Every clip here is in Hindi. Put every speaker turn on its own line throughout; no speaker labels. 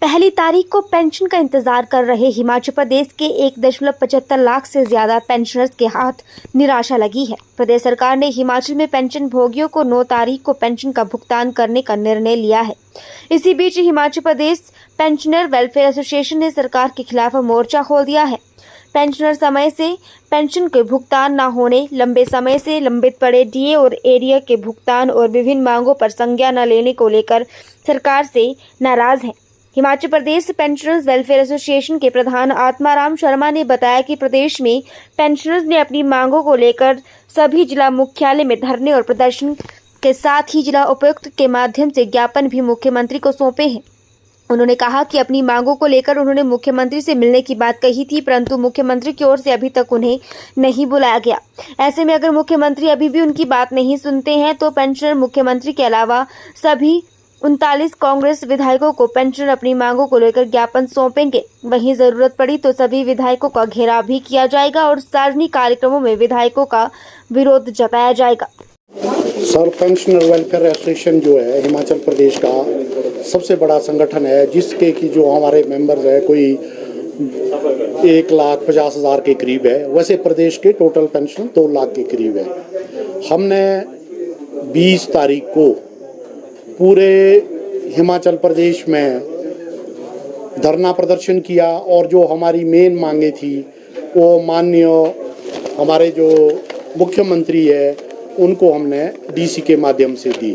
पहली तारीख को पेंशन का इंतजार कर रहे हिमाचल प्रदेश के 1.75 लाख से ज्यादा पेंशनर्स के हाथ निराशा लगी है। प्रदेश सरकार ने हिमाचल में पेंशन भोगियों को 9 तारीख को पेंशन का भुगतान करने का निर्णय लिया है। इसी बीच Himachal Pradesh pensioner welfare association ने सरकार के खिलाफ मोर्चा खोल दिया है। पेंशनर समय से पेंशन के भुगतान न होने, लंबे समय से लंबित पड़े डीए और एरियर के भुगतान और विभिन्न मांगों पर संज्ञान न लेने को लेकर सरकार से नाराज है। Himachal Pradesh pensioners welfare association के प्रधान आत्माराम शर्मा ने बताया कि प्रदेश में पेंशनर्स ने अपनी मांगों को लेकर सभी जिला मुख्यालय में धरने और प्रदर्शन के साथ ही जिला उपायुक्त के माध्यम से ज्ञापन भी मुख्यमंत्री को सौंपे हैं। उन्होंने कहा कि अपनी मांगों को लेकर उन्होंने मुख्यमंत्री से मिलने की बात कही थी, परंतु मुख्यमंत्री की ओर से अभी तक उन्हें नहीं बुलाया गया। ऐसे में अगर मुख्यमंत्री अभी भी उनकी बात नहीं सुनते हैं तो पेंशनर मुख्यमंत्री के अलावा सभी 39 कांग्रेस विधायकों को पेंशनर अपनी मांगों को लेकर ज्ञापन सौंपेंगे। वहीं जरूरत पड़ी तो सभी विधायकों का घेराव भी किया जाएगा और सार्वजनिक कार्यक्रमों में विधायकों का विरोध जताया जाएगा।
सर, पेंशनर वेलफेयर एसोसिएशन जो है हिमाचल प्रदेश का सबसे बड़ा संगठन है, जिसके की जो हमारे मेंबर्स है कोई 1,50,000 के करीब है। वैसे प्रदेश के टोटल पेंशन 2 लाख के करीब है। हमने 20 तारीख को पूरे हिमाचल प्रदेश में धरना प्रदर्शन किया और जो हमारी मेन मांगे थी वो माननीय हमारे जो मुख्यमंत्री है उनको हमने डीसी के माध्यम से दी।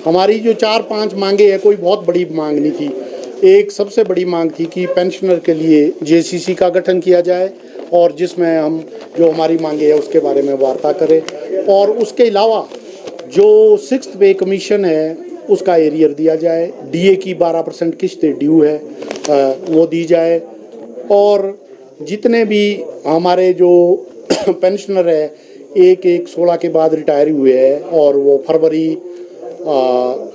हमारी जो 4-5 मांगे है, कोई बहुत बड़ी मांग नहीं थी। एक सबसे बड़ी मांग थी कि पेंशनर के लिए जेसीसी का गठन किया जाए और जिसमें हम जो हमारी मांगे है उसके बारे में वार्ता करें, और उसके अलावा जो 6th पे कमीशन है उसका एरियर दिया जाए, डीए की 12% किस्त ड्यू है वो दी जाए, और जितने भी हमारे जो पेंशनर है 1/1/16 के बाद रिटायर हुए हैं और वो फरवरी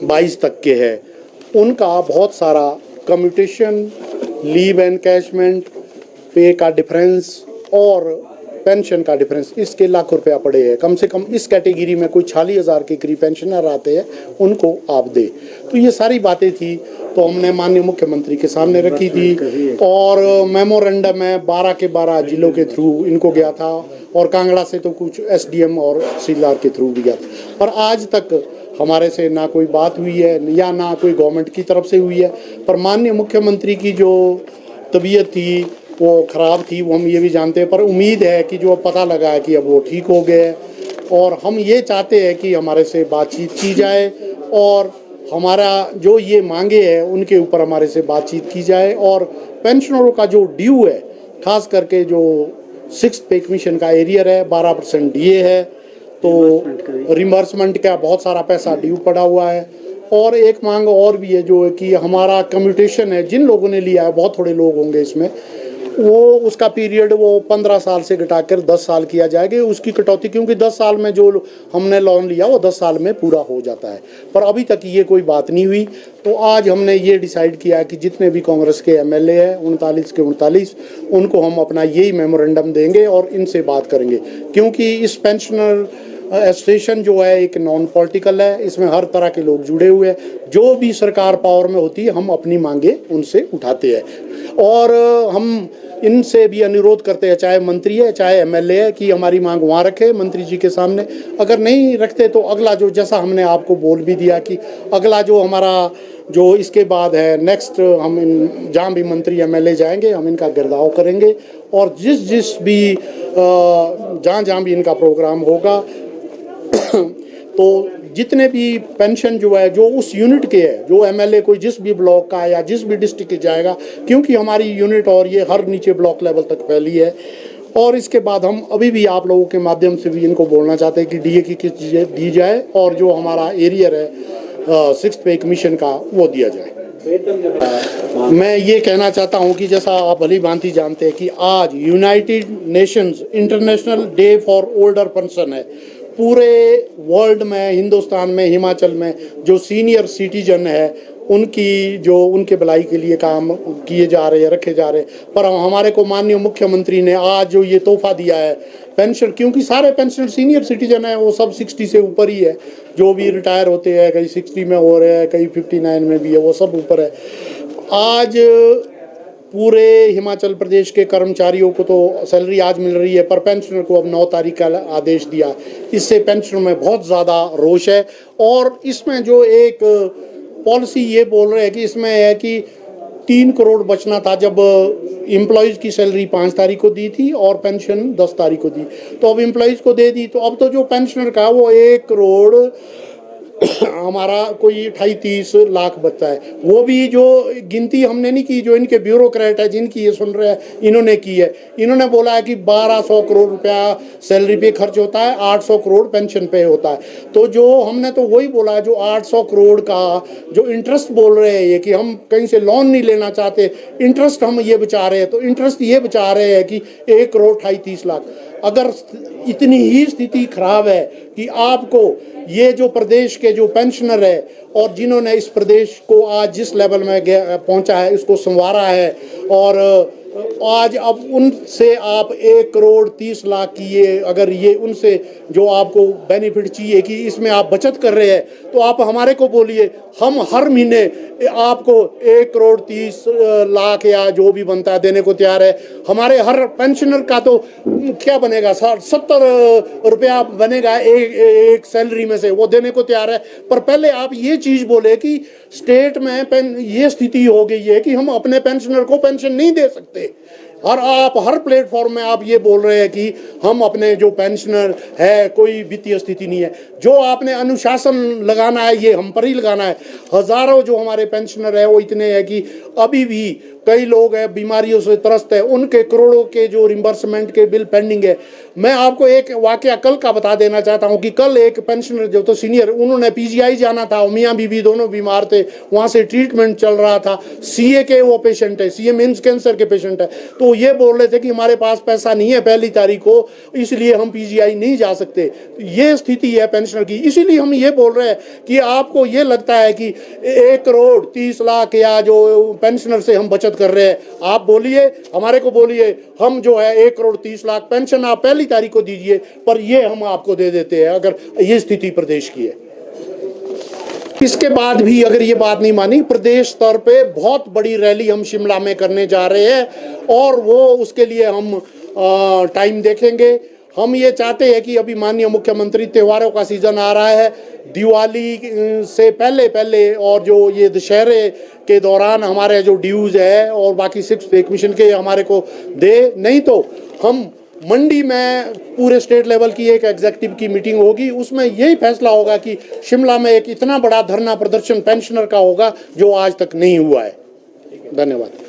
22 तक के हैं, उनका बहुत सारा कम्यूटेशन, लीव एनकैशमेंट, पे का डिफरेंस और पेंशन का डिफरेंस, इसके लाख रुपया पड़े हैं। कम से कम इस कैटेगरी में कोई 46,000 के करीब पेंशनर आते हैं, उनको आप दे। तो ये सारी बातें थी तो हमने माननीय मुख्यमंत्री के सामने रखी थी और मेमोरेंडम में 12 के 12 जिलों के थ्रू इनको गया था और कांगड़ा से तो कुछ एसडीएम और तहसीलदार के थ्रू भी गया था। पर आज तक हमारे से ना कोई बात हुई है या ना कोई गवर्नमेंट की तरफ से हुई है। पर माननीय मुख्यमंत्री की जो तबीयत थी वो ख़राब थी, वो हम ये भी जानते हैं, पर उम्मीद है कि जो पता लगा है कि अब वो ठीक हो गए और हम ये चाहते हैं कि हमारे से बातचीत की जाए और हमारा जो ये मांगे हैं उनके ऊपर हमारे से बातचीत की जाए, और पेंशनरों का जो ड्यू है, खास करके जो 6th पे कमीशन का एरियर है, 12% डीए है, तो रिम्बर्समेंट का बहुत सारा पैसा ड्यू पड़ा हुआ है। और एक मांग और भी है जो है कि हमारा कम्यूटेशन है, जिन लोगों ने लिया है, बहुत थोड़े लोग होंगे इसमें, वो उसका पीरियड वो 15 साल से घटाकर 10 साल किया जाएगा उसकी कटौती, क्योंकि 10 साल में जो हमने लोन लिया वो 10 साल में पूरा हो जाता है। पर अभी तक ये कोई बात नहीं हुई। तो आज हमने ये डिसाइड किया कि जितने भी कांग्रेस के एमएलए हैं 39 के 39, उनको हम अपना यही मेमोरेंडम देंगे और इनसे बात करेंगे, क्योंकि इस पेंशनर एसोसिएशन जो है एक नॉन पॉलिटिकल है, इसमें हर तरह के लोग जुड़े हुए हैं। जो भी सरकार पावर में होती है हम अपनी मांगे उनसे उठाते हैं और हम इनसे भी अनुरोध करते हैं, चाहे मंत्री है चाहे एमएलए है, कि हमारी मांग वहाँ रखे मंत्री जी के सामने। अगर नहीं रखते तो अगला जो, जैसा हमने आपको बोल भी दिया कि अगला जो हमारा जो इसके बाद है नेक्स्ट, हम जहाँ भी मंत्री एमएलए जाएंगे हम इनका गिरदाव करेंगे और जिस भी जहाँ भी इनका प्रोग्राम होगा तो जितने भी पेंशन जो है जो उस यूनिट के है, जो एमएलए कोई जिस भी ब्लॉक का या जिस भी डिस्ट्रिक्ट के जाएगा, क्योंकि हमारी यूनिट और ये हर नीचे ब्लॉक लेवल तक फैली है। और इसके बाद हम अभी भी आप लोगों के माध्यम से भी इनको बोलना चाहते हैं कि डीए की किस्त दी जाए और जो हमारा एरियर है 6th पे कमीशन का वो दिया जाए। मैं ये कहना चाहता हूँ कि जैसा आप भली भांति जानते हैं कि आज United Nations international day for older person है। पूरे वर्ल्ड में, हिंदुस्तान में, हिमाचल में जो सीनियर सिटीजन है उनकी जो उनके भलाई के लिए काम किए जा रहे हैं, रखे जा रहे हैं। पर हमारे को माननीय मुख्यमंत्री ने आज जो ये तोहफा दिया है पेंशन, क्योंकि सारे पेंशनर सीनियर सिटीजन है, वो सब 60 से ऊपर ही है। जो भी रिटायर होते हैं, कई 60 में हो रहे हैं, कई 59 में भी है, वो सब ऊपर है। आज पूरे हिमाचल प्रदेश के कर्मचारियों को तो सैलरी आज मिल रही है, पर पेंशनर को अब 9 तारीख का आदेश दिया। इससे पेंशनर में बहुत ज़्यादा रोष है। और इसमें जो एक पॉलिसी ये बोल रहे हैं कि इसमें है कि 3 करोड़ बचना था जब एम्प्लॉयज़ की सैलरी 5 तारीख को दी थी और पेंशन 10 तारीख को दी, तो अब एम्प्लॉयज़ को दे दी, तो अब तो जो पेंशनर का वो 1 करोड़ हमारा कोई 28-30 लाख बचता है। वो भी जो गिनती हमने नहीं की, जो इनके ब्यूरोक्रेट है जिनकी ये सुन रहे हैं, इन्होंने की है। इन्होंने बोला है कि 1200 करोड़ रुपया सैलरी पे खर्च होता है, 800 करोड़ पेंशन पे होता है। तो जो हमने तो वही बोला है, जो 800 करोड़ का जो इंटरेस्ट बोल रहे हैं ये कि हम कहीं से लोन नहीं लेना चाहते, इंटरेस्ट हम ये बचा रहे हैं, तो इंटरेस्ट ये बचा रहे हैं कि 1 करोड़ 28-30 लाख। अगर इतनी ही स्थिति खराब है कि आपको ये जो प्रदेश के जो पेंशनर है और जिन्होंने इस प्रदेश को आज जिस लेवल में पहुंचा है, इसको संवारा है, और आज अब उनसे आप 1 करोड़ 30 लाख की ये अगर ये उनसे जो आपको बेनिफिट चाहिए कि इसमें आप बचत कर रहे हैं, तो आप हमारे को बोलिए, हम हर महीने आपको 1 करोड़ 30 लाख या जो भी बनता है देने को तैयार है। हमारे हर पेंशनर का तो क्या बनेगा, 70 रुपया बनेगा एक सैलरी में से, वो देने को तैयार है। पर पहले आप ये चीज़ बोले कि स्टेट में ये स्थिति हो गई है कि हम अपने पेंशनर को पेंशन नहीं दे सकते, और आप हर प्लेटफॉर्म में आप ये बोल रहे हैं कि हम अपने जो पेंशनर है कोई वित्तीय स्थिति नहीं है। जो आपने अनुशासन लगाना है ये हम पर ही लगाना है। हज़ारों जो हमारे पेंशनर है वो इतने हैं कि अभी भी कई लोग हैं बीमारियों से त्रस्त है, उनके करोड़ों के जो रिम्बर्समेंट के बिल पेंडिंग है। मैं आपको एक वाकया कल का बता देना चाहता हूँ कि कल एक पेंशनर जो तो सीनियर, उन्होंने पीजीआई जाना था, मियाँ बीबी दोनों बीमार थे, वहाँ से ट्रीटमेंट चल रहा था। सीए के वो पेशेंट है, सीए मीन्स कैंसर के पेशेंट है, तो ये बोल रहे थे कि हमारे पास पैसा नहीं है 1 तारीख को, इसलिए हम पीजीआई नहीं जा सकते। ये स्थिति है पेंशनर की। इसीलिए हम ये बोल रहे हैं कि आपको ये लगता है कि 1 करोड़ 30 लाख या जो पेंशनर से हम बचत कर रहे हैं, आप बोलिए, हमारे को बोलिए, हम जो है 1 करोड़ 30 लाख पेंशन आप 1 तारीख को दीजिए, पर ये हम आपको दे देते हैं अगर ये स्थिति प्रदेश की है। इसके बाद भी अगर ये बात नहीं मानी, प्रदेश स्तर पे बहुत बड़ी रैली हम शिमला में करने जा रहे हैं, और वो उसके लिए हम टाइम देखेंगे। हम ये चाहते हैं कि अभी माननीय मुख्यमंत्री, त्योहारों का सीजन आ रहा है, दिवाली से पहले और जो ये दशहरे के दौरान हमारे जो ड्यूज़ है और बाकी 6 पे कमीशन के हमारे को दे, नहीं तो हम मंडी में पूरे स्टेट लेवल की एक एग्जीक्यूटिव की मीटिंग होगी, उसमें यही फैसला होगा कि शिमला में एक इतना बड़ा धरना प्रदर्शन पेंशनर का होगा जो आज तक नहीं हुआ है। धन्यवाद।